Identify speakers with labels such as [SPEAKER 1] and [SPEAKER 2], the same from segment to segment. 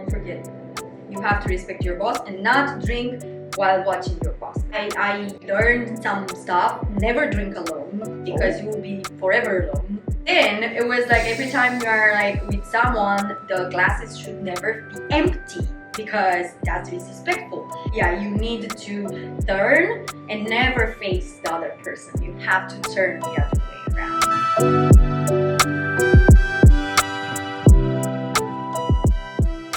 [SPEAKER 1] don't forget it. You have to respect your boss and not drink while watching your boss. I learned some stuff. Never drink alone because you will be forever alone. Then it was like every time you are like with someone, the glasses should never be empty because that's disrespectful. Yeah, you need to turn and never face the other person. You have to turn the other way around.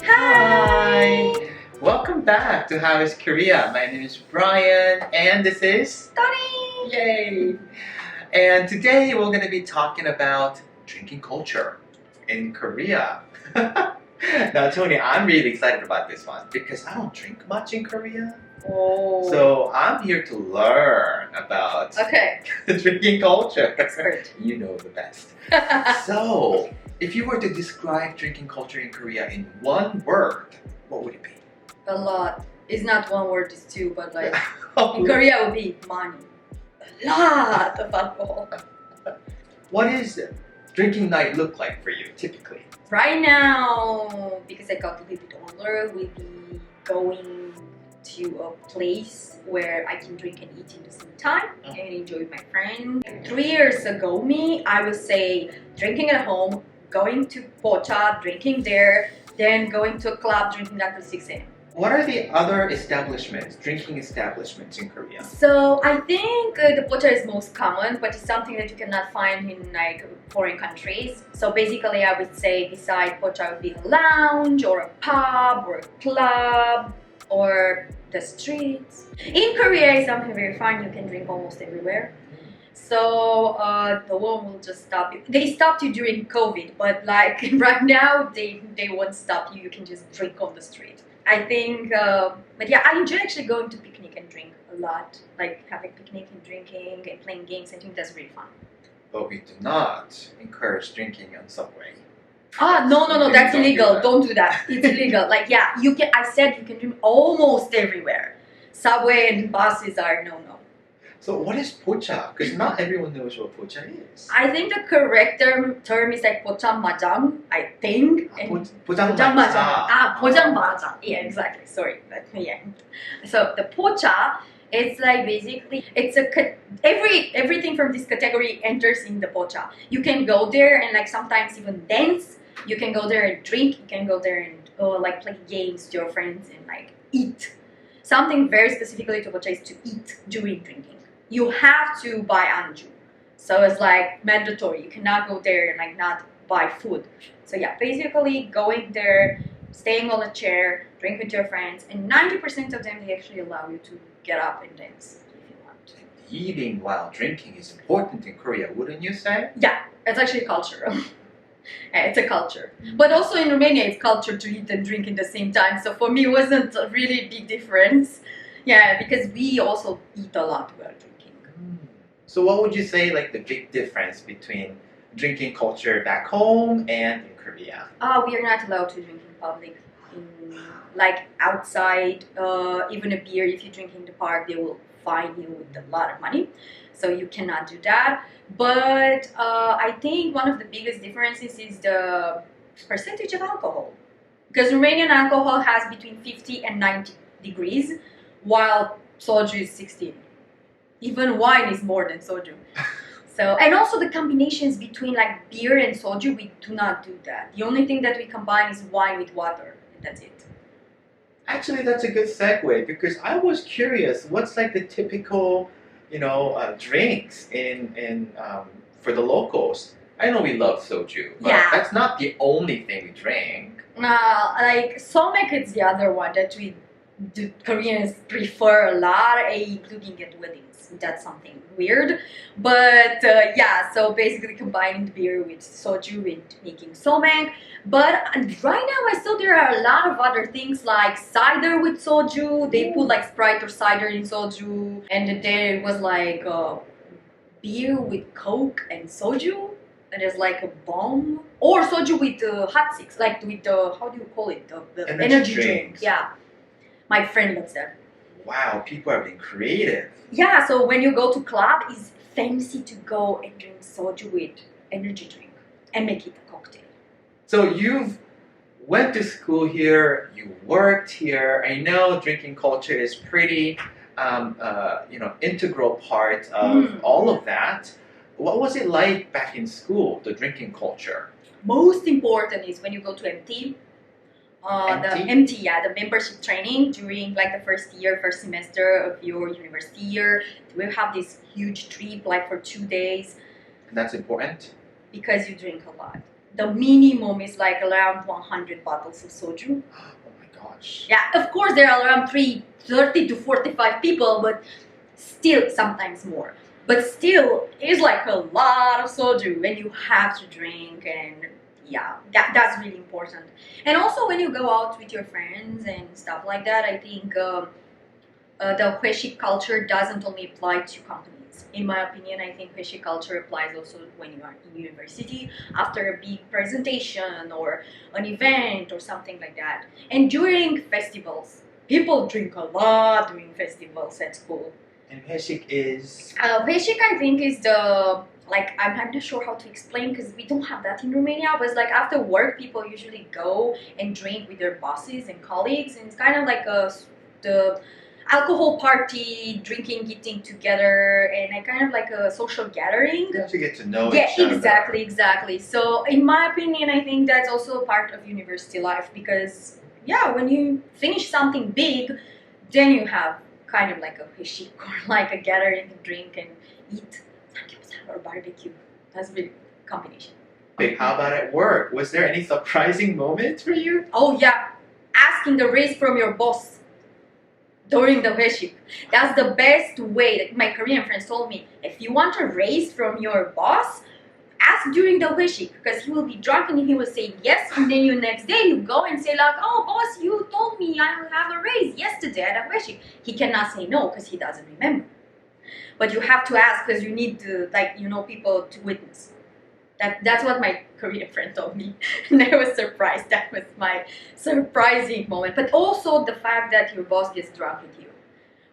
[SPEAKER 2] Hi! Welcome back to How is Korea? My name is Brian and this is
[SPEAKER 1] Tony!
[SPEAKER 2] Yay! And today we're going to be talking about drinking culture in Korea. Now Tony, I'm really excited about this one because I don't drink much in Korea.
[SPEAKER 1] Oh.
[SPEAKER 2] So I'm here to learn about
[SPEAKER 1] Okay.
[SPEAKER 2] drinking culture.
[SPEAKER 1] Expert.
[SPEAKER 2] You know the best. So, if you were to describe drinking culture in Korea in one word, what would it be?
[SPEAKER 1] A lot. It's not one word, it's two, but like in Korea it would be money. A lot of alcohol.
[SPEAKER 2] What is drinking night look like for you typically?
[SPEAKER 1] Right now, because I got a little bit older, we'll be going to a place where I can drink and eat in the same time and enjoy with my friend. 3 years ago, I would say drinking at home, going to Pocha, drinking there, then going to a club, drinking until 6 a.m.
[SPEAKER 2] What are the other establishments, drinking establishments in Korea?
[SPEAKER 1] So I think the Pocha is most common, but it's something that you cannot find in like foreign countries. So basically I would say beside Pocha would be a lounge or a pub or a club or the streets. In Korea is something very fun. You can drink almost everywhere. So the one will just stop you. They stopped you during COVID, but like right now they won't stop you. You can just drink on the street. I think, but yeah, I enjoy actually going to picnic and drink a lot. Like having picnic and drinking and playing games. I think that's really fun.
[SPEAKER 2] But we do not encourage drinking on subway.
[SPEAKER 1] No, that's
[SPEAKER 2] Don't do
[SPEAKER 1] illegal.
[SPEAKER 2] that.
[SPEAKER 1] Don't do that. It's illegal. Like, yeah, you can. I said you can drink almost everywhere. Subway and buses are no.
[SPEAKER 2] So what is pocha? Because not everyone knows what pocha is.
[SPEAKER 1] I think the correct term is like 포장마장. I think. And
[SPEAKER 2] 포장마차.
[SPEAKER 1] 포장마장. Yeah, exactly. Sorry, but yeah. So the pocha. It's like basically everything from this category enters in the pocha. You can go there and like sometimes even dance. You can go there and drink. You can go there and like play games with your friends and like eat. Something very specifically to pocha is to eat during drinking. You have to buy anju, so it's like mandatory. You cannot go there and like not buy food. So yeah, basically going there, staying on a chair, drink with your friends, and 90% of them they actually allow you to get up and dance if you want.
[SPEAKER 2] Eating while drinking is important in Korea, wouldn't you say?
[SPEAKER 1] Yeah, it's actually cultural. It's a culture. But also in Romania, it's culture to eat and drink in the same time. So for me, it wasn't a really big difference. Yeah, because we also eat a lot while drinking.
[SPEAKER 2] So what would you say like the big difference between drinking culture back home and in Korea?
[SPEAKER 1] We are not allowed to drink in public. Like outside, even a beer, if you drink in the park, they will fine you with a lot of money. So you cannot do that. But I think one of the biggest differences is the percentage of alcohol. Because Romanian alcohol has between 50 and 90 degrees, while soju is 16. Even wine is more than soju. So, and also the combinations between like beer and soju, we do not do that. The only thing that we combine is wine with water, and that's it.
[SPEAKER 2] Actually, that's a good segue because I was curious. What's like the typical, drinks in for the locals? I know we love soju, but
[SPEAKER 1] Yeah.
[SPEAKER 2] that's not the only thing we drink.
[SPEAKER 1] Like somek is the other one that the Koreans prefer a lot, including at weddings. That's something weird, but yeah. So basically, combining the beer with soju and making somek. But right now, I saw there are a lot of other things like cider with soju. They put like Sprite or cider in soju, and there was like beer with Coke and soju. And there's like a bomb or soju with hot six, like with the how do you call it? The energy drink.
[SPEAKER 2] drinks.
[SPEAKER 1] Yeah, my friend loves that.
[SPEAKER 2] Wow, people are being creative.
[SPEAKER 1] Yeah, so when you go to club, it's fancy to go and drink soju with energy drink and make it a cocktail.
[SPEAKER 2] So you've went to school here, you worked here. I know drinking culture is pretty, integral part of all of that. What was it like back in school, the drinking culture?
[SPEAKER 1] Most important is when you go to MT. The membership training during like the first semester of your university year. We have this huge trip like for 2 days.
[SPEAKER 2] And that's important?
[SPEAKER 1] Because you drink a lot. The minimum is like around 100 bottles of soju.
[SPEAKER 2] Oh my gosh.
[SPEAKER 1] Yeah, of course there are around 30 to 45 people, but still sometimes more. But still, it's like a lot of soju and you have to drink, and yeah, that's really important. And also when you go out with your friends and stuff like that, I think the Hueshik culture doesn't only apply to companies. In my opinion, I think Hueshik culture applies also when you are in university, after a big presentation or an event or something like that. And during festivals, people drink a lot during festivals at school.
[SPEAKER 2] And Hueshik is?
[SPEAKER 1] Hueshik, I think, is the, like, I'm not sure how to explain because we don't have that in Romania, but it's like after work, people usually go and drink with their bosses and colleagues, and it's kind of like the alcohol party, drinking, eating together, and a kind of like a social gathering.
[SPEAKER 2] You have to get to know each other.
[SPEAKER 1] Yeah, exactly. So in my opinion, I think that's also a part of university life because, yeah, when you finish something big, then you have kind of like a Hueshik or like a gathering to drink and eat samgyeopsal or barbecue. That's a big combination.
[SPEAKER 2] How about at work? Was there any surprising moments for you?
[SPEAKER 1] Oh yeah, asking the raise from your boss during the Hueshik. That's the best way. That my Korean friends told me, if you want a raise from your boss, ask during the Hueshik, because he will be drunk and he will say yes, and then you next day you go and say like, oh boss, you told me I will have a raise yesterday at a Hueshik. He cannot say no because he doesn't remember. But you have to ask because you need to, people to witness. That's what my Korean friend told me. And I was surprised. That was my surprising moment. But also the fact that your boss gets drunk with you,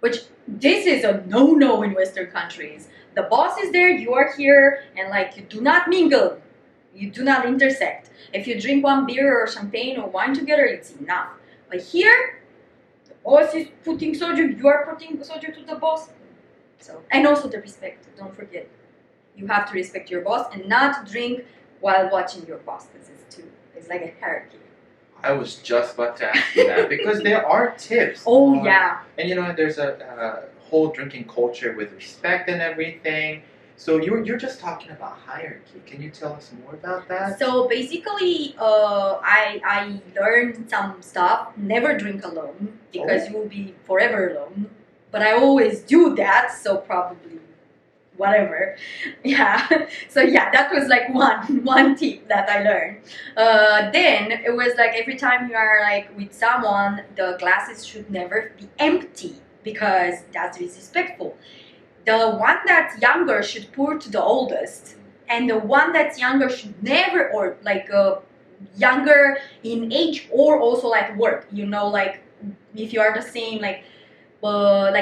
[SPEAKER 1] which this is a no-no in Western countries. The boss is there, you are here, and like you do not mingle, you do not intersect. If you drink one beer or champagne or wine together, it's enough. But here, the boss is putting soju, you are putting soju to the boss. So, and also the respect, don't forget. You have to respect your boss and not drink while watching your boss, because it's like a hierarchy.
[SPEAKER 2] I was just about to ask you that because there are tips.
[SPEAKER 1] Oh yeah.
[SPEAKER 2] And there's a whole drinking culture with respect and everything. So you're just talking about hierarchy. Can you tell us more about that?
[SPEAKER 1] So basically, I learned some stuff. Never drink alone because you will be forever alone. But I always do that, so probably whatever. Yeah. So yeah, that was like one tip that I learned. Then it was like every time you are like with someone, the glasses should never be empty because that's disrespectful. The one that's younger should pour to the oldest, and the one that's younger should never, or like younger in age or also like work. Like if you are the same like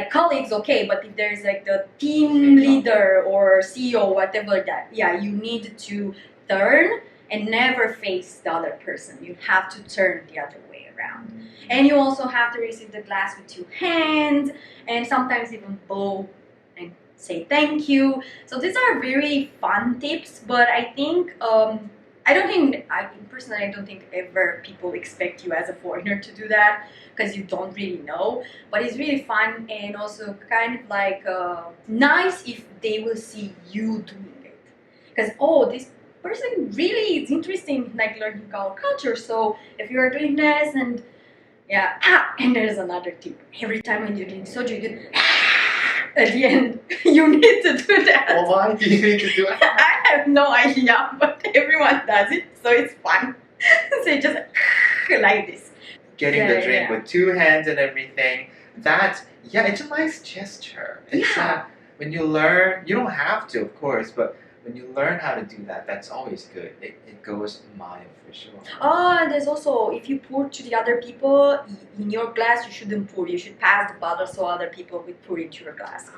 [SPEAKER 1] colleagues, okay, but if there's like the team leader or CEO, whatever that, yeah, you need to turn and never face the other person. You have to turn the other way around. And you also have to receive the glass with two hands and sometimes even bow and say thank you. So these are very fun tips, but I think, personally, I don't think ever people expect you as a foreigner to do that because you don't really know. But it's really fun and also kind of like nice if they will see you doing it. Because, this person really is interested in like learning our culture. So if you are doing this and and there's another tip. Every time when you drink soju, you do at the end. You need to do that.
[SPEAKER 2] Well, why do you need to do it?
[SPEAKER 1] I have no idea, but everyone does it, so it's fun. So you just like this.
[SPEAKER 2] Getting the drink with two hands and everything. It's a nice gesture. When you learn, you don't have to, of course, but when you learn how to do that, that's always good. It goes a mile for sure.
[SPEAKER 1] And there's also, if you pour to the other people, in your glass, you shouldn't pour. You should pass the bottle so other people will pour into your glass.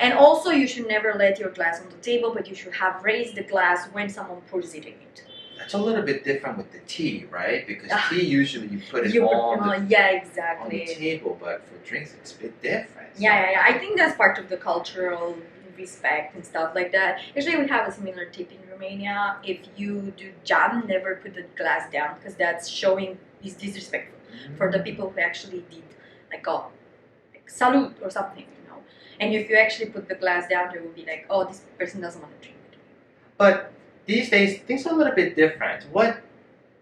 [SPEAKER 1] And also, you should never let your glass on the table, but you should have raised the glass when someone pours it in it.
[SPEAKER 2] It's a little bit different with the tea, right? Because
[SPEAKER 1] Ah.
[SPEAKER 2] tea usually you put it
[SPEAKER 1] You
[SPEAKER 2] on
[SPEAKER 1] yeah,
[SPEAKER 2] the
[SPEAKER 1] exactly.
[SPEAKER 2] table, but for drinks it's a bit different.
[SPEAKER 1] Yeah. I think that's part of the cultural respect and stuff like that. Actually, we have a similar tip in Romania. If you do jam, never put the glass down because that's showing is disrespectful for the people who actually did like salute or something, you know. And if you actually put the glass down, they will be like, oh, this person doesn't want to drink.
[SPEAKER 2] But these days things are a little bit different. What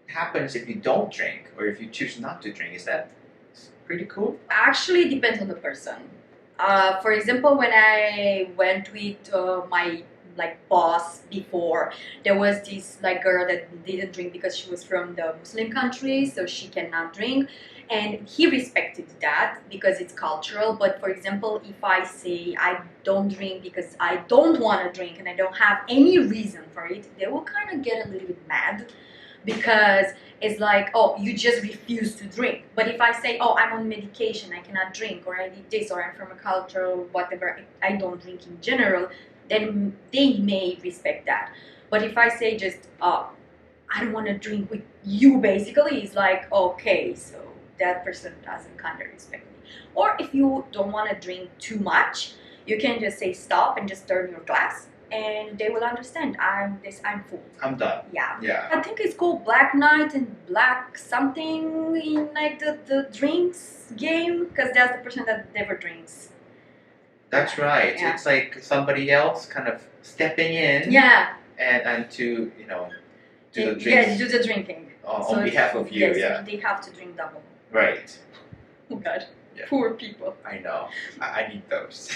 [SPEAKER 2] happens if you don't drink or if you choose not to drink? Is that pretty cool?
[SPEAKER 1] Actually, it depends on the person. For example, when I went with my boss before, there was this girl that didn't drink because she was from the Muslim country, so she cannot drink, and he respected that because it's cultural. But for example, if I say I don't drink because I don't want to drink and I don't have any reason for it, they will kind of get a little bit mad because it's like, oh, you just refuse to drink. But if I say, oh, I'm on medication, I cannot drink, or I did this, or I'm from a culture, or whatever, I don't drink in general, then they may respect that. But if I say just, oh, I don't want to drink with you, basically, it's like, okay, so that person doesn't kind of respect me. Or if you don't want to drink too much, you can just say stop and just turn your glass, and they will understand. I'm full.
[SPEAKER 2] I'm done.
[SPEAKER 1] Yeah.
[SPEAKER 2] Yeah.
[SPEAKER 1] I think it's called Black Knight and Black something in the drinks game, because that's the person that never drinks.
[SPEAKER 2] That's right.
[SPEAKER 1] Yeah.
[SPEAKER 2] It's like somebody else kind of stepping in
[SPEAKER 1] Yeah.
[SPEAKER 2] and to, do the drinks
[SPEAKER 1] Yeah, do the drinking.
[SPEAKER 2] on behalf of you.
[SPEAKER 1] Yes,
[SPEAKER 2] Yeah.
[SPEAKER 1] they have to drink double.
[SPEAKER 2] Right.
[SPEAKER 1] Oh God.
[SPEAKER 2] Yeah.
[SPEAKER 1] Poor people.
[SPEAKER 2] I know. I need those.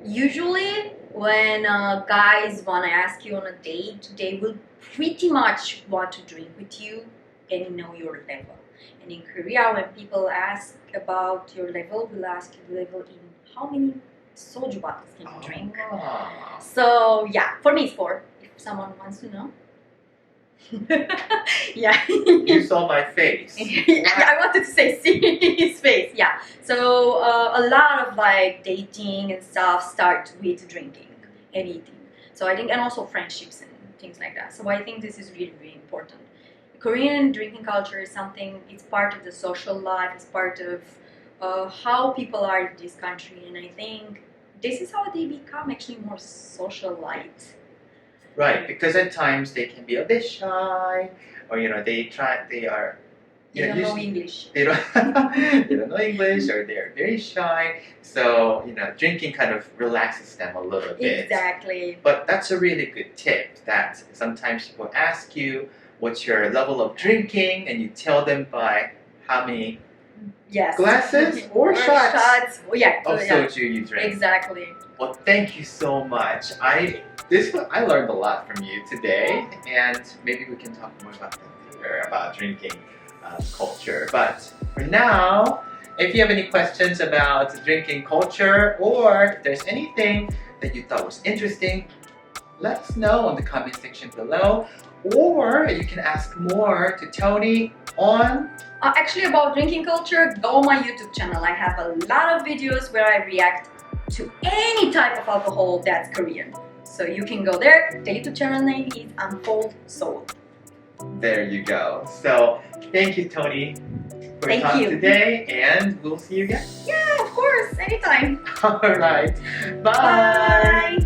[SPEAKER 1] Usually, when guys want to ask you on a date, they will pretty much want to drink with you and know your level. And in Korea, when people ask about your level, we'll ask you the level in how many soju bottles can you drink.
[SPEAKER 2] Ah.
[SPEAKER 1] So yeah, for me it's 4. If someone wants to know. Yeah.
[SPEAKER 2] You saw my face.
[SPEAKER 1] I wanted to say see his face. Yeah. So a lot of dating and stuff start with drinking and eating. So I think, and also friendships and things like that. So I think this is really, really important. Korean drinking culture is something. It's part of the social life. It's part of how people are in this country, and I think this is how they become actually more socialite.
[SPEAKER 2] Right, because at times they can be a bit shy, or they are.
[SPEAKER 1] They don't know English.
[SPEAKER 2] They don't, they don't know English, or they're very shy. So drinking kind of relaxes them a little bit.
[SPEAKER 1] Exactly.
[SPEAKER 2] But that's a really good tip. That sometimes people ask you what's your level of drinking, and you tell them by how many
[SPEAKER 1] Yes.
[SPEAKER 2] glasses or shots
[SPEAKER 1] Yeah.
[SPEAKER 2] of
[SPEAKER 1] yeah.
[SPEAKER 2] soju you drink.
[SPEAKER 1] Exactly.
[SPEAKER 2] Well, thank you so much. I learned a lot from you today, and maybe we can talk more about that later, about drinking culture. But for now, if you have any questions about drinking culture, or if there's anything that you thought was interesting, let us know in the comment section below, or you can ask more to Tony on...
[SPEAKER 1] Actually, about drinking culture, go on my YouTube channel. I have a lot of videos where I react to any type of alcohol that's Korean. So you can go there. The YouTube channel name is Unfold Soul.
[SPEAKER 2] There you go. So thank you, Tony, for your time today, and we'll see you again.
[SPEAKER 1] Yeah, of course, anytime.
[SPEAKER 2] All right. Bye.
[SPEAKER 1] Bye.